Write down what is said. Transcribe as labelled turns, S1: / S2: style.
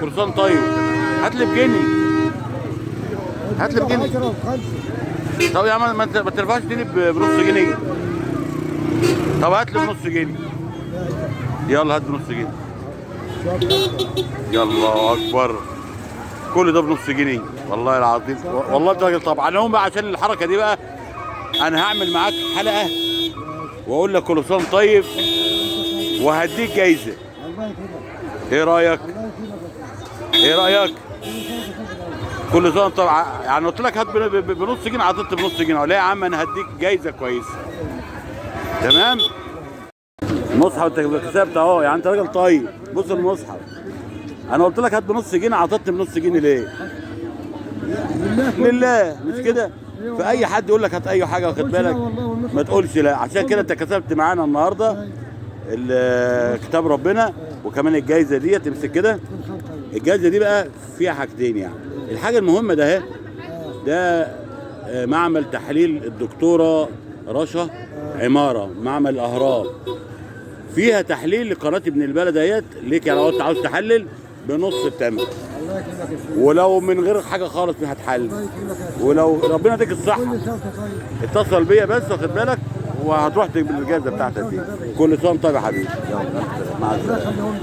S1: كل سنه طيب. هات لي بجنيه، هات لي بجنيه.
S2: 10 و5.
S1: طب يا عم ما تنفعش تديني بنص جنيه. طب هات لي بنص جنيه. يلا هات بنص جنيه. يلا الله اكبر. كل ده بنص جنيه والله العظيم. والله انت راجل. طبعا هم بقى عشان الحركه دي بقى انا هعمل معاك حلقه واقول لك كل سنه طيب وهديك جايزه.
S2: الله يكرمك.
S1: ايه رايك؟
S2: الله يكرمك.
S1: ايه رايك؟ كل سنه طبعا يعني قلت لك هات بنص جنيه عطيت بنص جنيه. لا يا عم انا هديك جايزه كويسه. تمام؟ المصحف انت كسبت اهو. يعني انت راجل طيب. بص المصحف انا قلت لك هات بنص جنيه عطيتني بنص جنيه ليه؟ لله مش كده؟ فاي حد يقول لك هات اي حاجه واخد بالك ما تقولش لا. عشان كده انت كسبت معانا النهارده كتاب ربنا وكمان الجايزه دي. تمسك كده. الجايزه دي بقى فيها حاجتين. يعني الحاجه المهمه ده اهي ده معمل تحليل الدكتوره رشا عماره معمل الاهرام. فيها تحليل لقناه ابن البلد ديت ليك. يعني لو انت عاوز تحلل بنص الثمن.
S2: الله يكرمك يا سيدي.
S1: ولو من غير حاجه خالص مش هتحلل.
S2: الله يكرمك يا سيدي.
S1: ولو ربنا يديك الصحه
S2: كل سنه طيب.
S1: اتصل بيا بس واخد بالك وهتروح تجيب الجائزه بتاعتك دي. كل سنه طيب يا حبيبي. يلا مع السلامه.